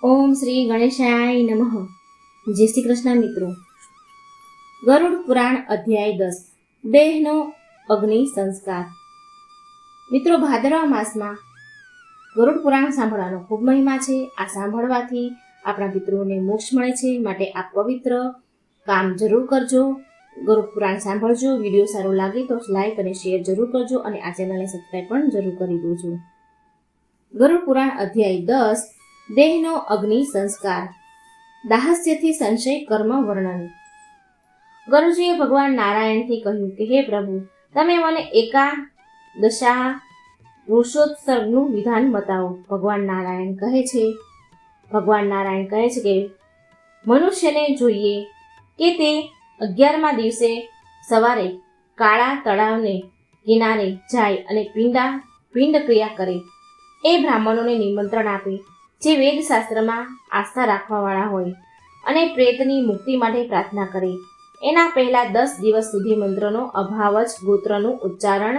ઓમ શ્રી ગણેશાય નમઃ. જય શ્રી કૃષ્ણ મિત્રો. ગરુડ પુરાણ અધ્યાય 10 દેહનો અગ્નિ સંસ્કાર. મિત્રો, ભાદરવા માસમાં ગરુડ પુરાણ સાંભળવાનો ખૂબ મહિમા છે. આ સાંભળવાથી આપણા પિતૃઓને મોક્ષ મળે છે. માટે આ પવિત્ર કામ જરૂર કરજો. ગરુડ પુરાણ સાંભળજો. વિડીયો સારો લાગે તો લાઈક અને શેર જરૂર કરજો અને આ ચેનલને સબસ્ક્રાઈબ પણ જરૂર કરી દેજો. ગરુડ પુરાણ અધ્યાય 10 દેહનો અગ્નિ સંસ્કાર. દાહસ્યથી સંશય કર્મ વર્ણન. ગરુજીએ ભગવાન નારાયણથી કહ્યું કે હે પ્રભુ, તમે મને એકાદશા પુરુષોત્સર્ગનું વિધાન બતાવો. ભગવાન નારાયણ કહે છે કે મનુષ્યને જોઈએ કે તે 11મા દિવસે સવારે કાળા તળાવને કિનારે જાય અને પિંડ ક્રિયા કરે. એ બ્રાહ્મણોને નિમંત્રણ આપે જે વેદશાસ્ત્રમાં આસ્થા રાખવાવાળા હોય અને પ્રેતની મુક્તિ માટે પ્રાર્થના કરે. એના પહેલા 10 દિવસ સુધી મંત્રનો અભાવ જ ગોત્રનું ઉચ્ચારણ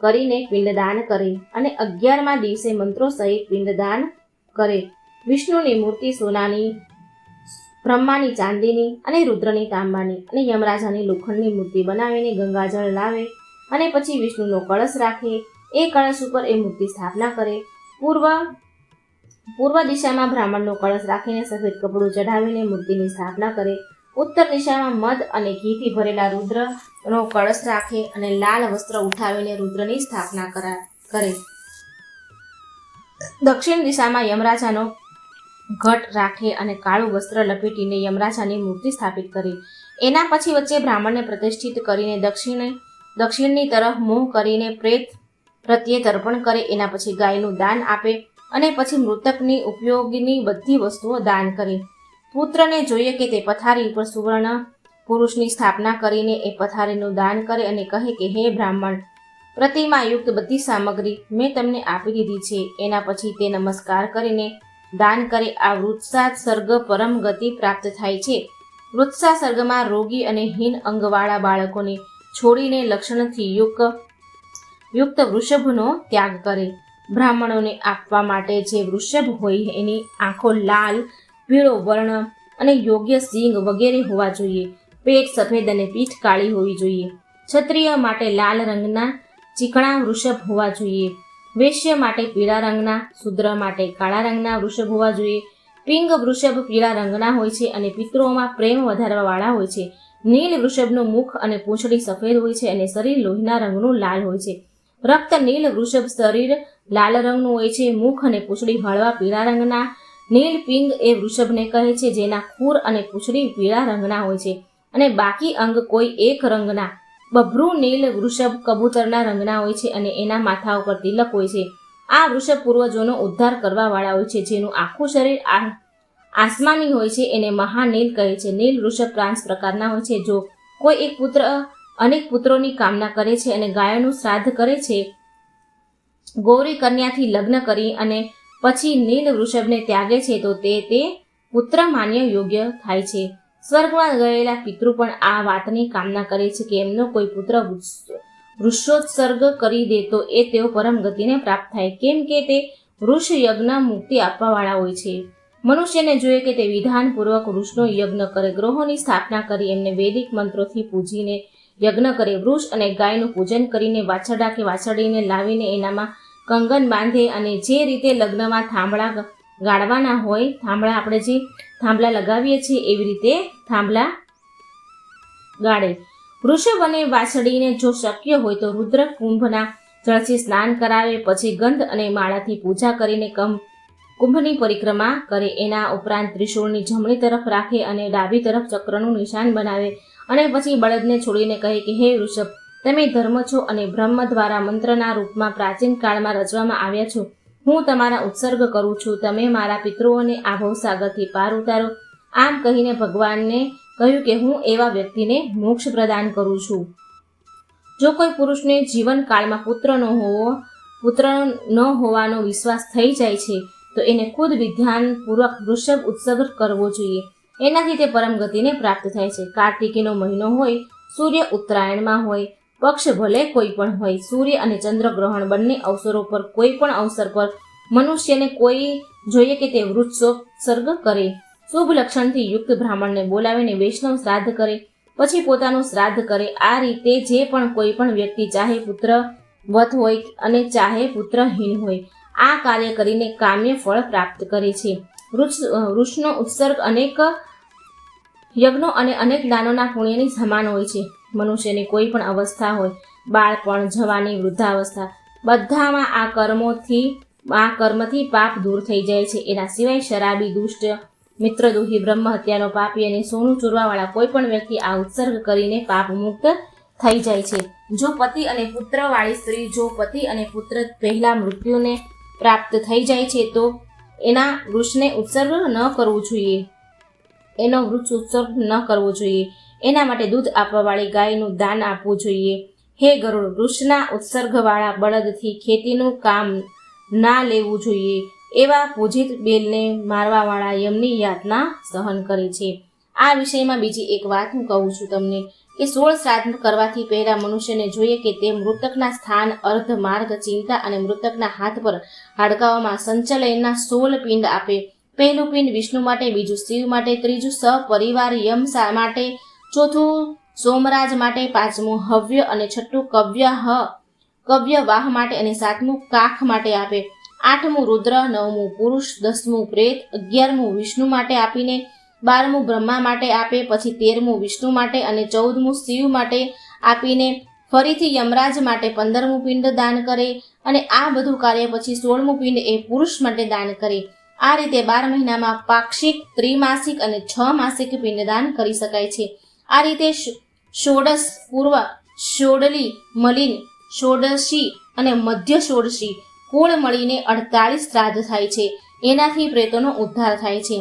કરીને પિંડદાન કરે અને 11મા દિવસે મંત્રો સહિત પિંડદાન કરે. વિષ્ણુની મૂર્તિ સોનાની, બ્રહ્માની ચાંદીની અને રુદ્રની તાંબાની અને યમરાજાની લોખંડની મૂર્તિ બનાવીને ગંગાજળ લાવે અને પછી વિષ્ણુનો કળશ રાખે. એ કળશ ઉપર એ મૂર્તિ સ્થાપના કરે. પૂર્વ દિશામાં બ્રાહ્મણનો કળશ રાખીને સફેદ કપડું ચઢાવીને મૂર્તિની સ્થાપના કરે. ઉત્તર દિશામાં મધ અને ઘીથી ભરેલા રુદ્રનો કળશ રાખે અને લાલ વસ્ત્ર ઉઠાવીને રુદ્રની સ્થાપના કરે. દક્ષિણ દિશામાં યમરાજાનો ઘટ રાખે અને કાળું વસ્ત્ર લપેટીને યમરાજાની મૂર્તિ સ્થાપિત કરે. એના પછી વચ્ચે બ્રાહ્મણને પ્રતિષ્ઠિત કરીને દક્ષિણની તરફ મોં કરીને પ્રેત પ્રત્યે તર્પણ કરે. એના પછી ગાયનું દાન આપે અને પછી મૃતકની ઉપયોગીની બધી વસ્તુઓ દાન કરે. પુત્રને જોઈએ કે તે પથારી ઉપર સુવર્ણ પુરુષની સ્થાપના કરીને એ પથારીનું દાન કરે અને કહે કે હે બ્રાહ્મણ, પ્રતિમાયુક્ત બધી સામગ્રી મેં તમને આપી દીધી છે. એના પછી તે નમસ્કાર કરીને દાન કરે. આ વૃત્સા સર્ગ પરમ ગતિ પ્રાપ્ત થાય છે. વૃત્સા સર્ગમાં રોગી અને હીન અંગવાળા બાળકોને છોડીને લક્ષણથી યુક્ત વૃષભનો ત્યાગ કરે. બ્રાહ્મણોને આપવા માટે જે વૃષભ હોય એની આંખો લાલ, પીળો વર્ણ અને યોગ્ય સિંગ વગેરે હોવા જોઈએ. પેટ સફેદ અને પીઠ કાળી હોવી જોઈએ. ક્ષત્રિય માટે લાલ રંગના ચીકણા વૃષભ હોવા જોઈએ. વૈશ્ય માટે પીળા રંગના, શૂદ્ર માટે કાળા રંગના વૃષભ હોવા જોઈએ. પિંગ વૃષભ પીળા રંગના હોય છે અને પિતૃઓમાં પ્રેમ વધારવાવાળા હોય છે. નીલ વૃષભનું મુખ અને પૂંછડી સફેદ હોય છે અને શરીર લોહીના રંગનું લાલ હોય છે. રક્ત નીલ વૃષભ શરીર લાલ રંગનું હોય છે. મુખ અને પૂંછડી હળવા પીળા રંગના. નીલ પિંગ એ વૃષભને કહે છે જેના ખૂર અને પૂંછડી પીળા રંગના હોય છે અને બાકી અંગ કોઈ એક રંગના. બભ્રું નીલ વૃષભ કબૂતરના રંગના હોય છે અને એના માથા ઉપર તિલક હોય છે. આ વૃષભ પૂર્વજોનો ઉદ્ધાર કરવાવાળા હોય છે. જેનું આખું શરીર આસમાની હોય છે એને મહાનીલ કહે છે. નીલ વૃષભ 5 પ્રકારના હોય છે. જો કોઈ એક પુત્ર અનેક પુત્રોની કામના કરે છે અને ગાયોનું શ્રાદ્ધ કરે છે, ગૌરી કન્યાથી લગ્ન કરી અને પછી નીલ વૃષભને ત્યાગે છે તો તે પુત્ર માન્ય યોગ્ય થાય છે. સ્વર્ગમાં ગયેલા પિતૃ પણ આ વાતની કામના કરે છે કે એમનો કોઈ પુત્ર વૃષોત્સર્ગ કરી દે તો એ તેઓ પરમ ગતિને પ્રાપ્ત થાય, કેમ કે તે વૃષ યજ્ઞ મુક્તિ આપવાવાળા હોય છે. મનુષ્યને જોઈએ કે તે વિધાનપૂર્વક વૃષનો યજ્ઞ કરે, ગ્રહોની સ્થાપના કરી એમને વૈદિક મંત્રોથી પૂજીને યજ્ઞ કરે, વૃષ અને ગાયનું પૂજન કરીને વાછરડા કે વાછરડીને લાવીને એનામાં કંગન બાંધે અને જે રીતે લગ્નમાં થાંભળા ગાળવાના હોય, આપણે જે થાંભલા લગાવીએ છીએ એવી રીતે થાંભલા ગાળે. વૃષભ અને વાછરડીને જો શક્ય હોય તો રુદ્ર કુંભના જળથી સ્નાન કરાવે, પછી ગંધ અને માળાથી પૂજા કરીને કુંભની પરિક્રમા કરે. એના ઉપરાંત ત્રિશૂળની જમણી તરફ રાખે અને ડાબી તરફ ચક્રનું નિશાન બનાવે અને પછી બળદને છોડીને કહે કે હે વૃષભ, તમે ધર્મ છો અને બ્રહ્મ દ્વારા મંત્રના રૂપમાં પ્રાચીન કાળમાં રચવામાં આવ્યા છો. હું તમારા ઉત્સર્ગ કરું છું. તમે મારા પિતૃઓને આ ભવસાગરથી પાર ઉતારો. આમ કહીને ભગવાનને કહ્યું કે હું એવા વ્યક્તિને મોક્ષ પ્રદાન કરું છું. જો કોઈ પુરુષને જીવનકાળમાં પુત્ર ન હોવાનો વિશ્વાસ થઈ જાય છે તો એને ખુદ વિધાનપૂર્વક વૃષભ ઉત્સર્ગ કરવો જોઈએ. એનાથી તે પરમ ગતિને પ્રાપ્ત થાય છે. કાર્તિકીનો મહિનો હોય, સૂર્ય ઉત્તરાયણમાં હોય, પક્ષ ભલે કોઈ પણ હોય, સૂર્ય અને ચંદ્ર ગ્રહણ બંને અવસરો પર કોઈ પણ અવસર પર મનુષ્યને કોઈ જોઈએ કે તે વૃક્ષોત્સર્ગ કરે. શુભ લક્ષણથી યુક્ત બ્રાહ્મણને બોલાવીને વૈષ્ણવ શ્રાદ્ધ કરે, પછી પોતાનું શ્રાદ્ધ કરે. આ રીતે જે પણ કોઈ પણ વ્યક્તિ ચાહે પુત્રવત હોય અને ચાહે પુત્રહીન હોય, આ કાર્ય કરીને કામ્ય ફળ પ્રાપ્ત કરે છે. વૃક્ષનો ઉત્સર્ગ અનેક યજ્ઞો અને અનેક દાનોના પુણ્યની સમાન હોય છે. મનુષ્યની કોઈ પણ અવસ્થા હોય, બાળપણ, જવાની, વૃદ્ધાવસ્થા, બધામાં આ કર્મથી પાપ દૂર થઈ જાય છે. એના સિવાય શરાબી, દુષ્ટ, મિત્રદોહી, બ્રહ્મ હત્યાનો પાપી અને સોનું ચોરવાવાળા કોઈ પણ વ્યક્તિ આ ઉત્સર્ગ કરીને પાપ મુક્ત થઈ જાય છે. જો પતિ અને પુત્ર વાળી સ્ત્રી જો પતિ અને પુત્ર પહેલા મૃત્યુને પ્રાપ્ત થઈ જાય છે તો એના વૃક્ષને ઉત્સર્ગ ન કરવું જોઈએ. એના માટે દૂધ આપવાવાળી ગાયનું દાન આપવું જોઈએ. હે ગરુડ, વૃક્ષના ઉત્સર્ગવાળા બળદથી ખેતીનું કામ ના લેવું જોઈએ. એવા પૂજિત બેલને મારવાવાળા યમની યાતના સહન કરે છે. આ વિષયમાં બીજી એક વાત હું કહું છું તમને કે 16 શ્રાદ્ધ કરવાથી પહેલા મનુષ્યને જોઈએ કે તે મૃતકના સ્થાન, અર્ધ, માર્ગ, ચિંતા અને મૃતકના હાથ પર હાડકાઓમાં સંચલનના 16 પિંડ આપે. પહેલું પિંડ વિષ્ણુ માટે, બીજું શિવ માટે, ત્રીજું સપરિવાર યમ માટે, ચોથું સોમરાજ માટે, પાંચમું હવ્ય અને છઠ્ઠું કવ્યવાહ માટે અને સાતમું કાખ માટે આપે. આઠમું રુદ્ર, નવમું પુરુષ, 10મું પ્રેત, 11મું વિષ્ણુ માટે આપીને 12મું બ્રહ્મા માટે આપે. પછી 13મું વિષ્ણુ માટે અને 14મું શિવ માટે આપીને ફરીથી યમરાજ માટે 15મું પિંડ દાન કરે. અને આ બધું કાર્ય પછી 16મું પિંડ એ પુરુષ માટે દાન કરે. આ રીતે 12 મહિનામાં પાક્ષિક, ત્રિમાસિક અને 6 માસિક પિંડદાન કરી શકાય છે. આ રીતે ષોડશ, પૂર્વ, ષોડલી, મલિન, ષોડશી અને મધ્ય ષોડશી કુળ મળીને 48 શ્રાદ્ધ થાય છે. એનાથી પ્રેતોનો ઉદ્ધાર થાય છે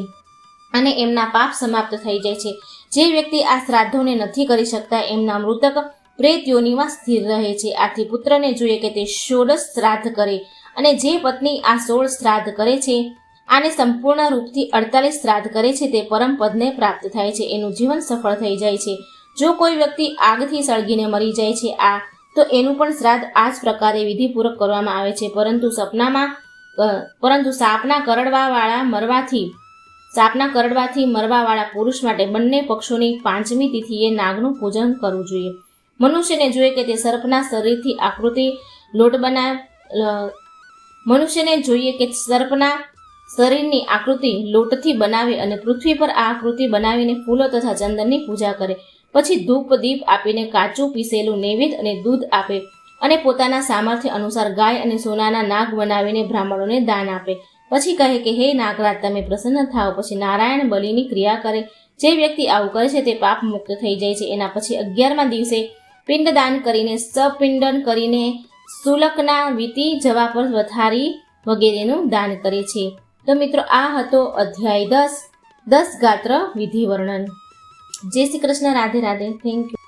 અને એમના પાપ સમાપ્ત થઈ જાય છે. જે વ્યક્તિ આ શ્રાદ્ધોને નથી કરી શકતા એમના મૃતક પ્રેત યોનિમાં સ્થિર રહે છે. આથી પુત્રને જોઈએ કે તે 16 શ્રાદ્ધ કરે અને જે પત્ની આ 16 શ્રાદ્ધ કરે છે, આને સંપૂર્ણ રૂપથી 48 શ્રાદ્ધ કરે છે, તે પરમ પદને પ્રાપ્ત થાય છે. એનું જીવન સફળ થઈ જાય છે. જો કોઈ વ્યક્તિ આગથી સળગીને મરી જાય છે તો એનું પણ શ્રાદ્ધ આ જ પ્રકારે વિધિપૂર્વક કરવામાં આવે છે. પરંતુ સાપના કરડવાથી મરવાવાળા પુરુષ માટે બંને પક્ષોની 5મી તિથિએ નાગનું પૂજન કરવું જોઈએ. મનુષ્યને જોઈએ કે તે સર્પના શરીરથી આકૃતિ લોટ મનુષ્યને જોઈએ કે સર્પના શરીરની આકૃતિ લોટથી બનાવે અને પૃથ્વી પર આ આકૃતિ બનાવીને ફૂલો તથા ચંદનની પૂજા કરે. પછી ધૂપ દીપ આપીને કાચું પીસેલું નૈવેદ્ય અને દૂધ આપે અને પોતાના સામર્થ્ય અનુસાર ગાય અને સોનાના નાગ બનાવીને બ્રાહ્મણોને દાન આપે. પછી કહે કે હે નાગરાજ, તમે પ્રસન્ન થાઓ. પછી નારાયણ બલિની ક્રિયા કરે. જે વ્યક્તિ આવું કરે છે તે પાપ મુક્ત થઈ જાય છે. એના પછી 11મા દિવસે પિંડદાન કરીને, સપિંડન કરીને, શુલ્કના વીતી જવા પર વથારી વગેરેનું દાન કરે છે. તો મિત્રો, આ હતો અધ્યાય 10 ગાત્ર વિધિ વર્ણન. જય શ્રી કૃષ્ણ. રાધે રાધે. Thank you.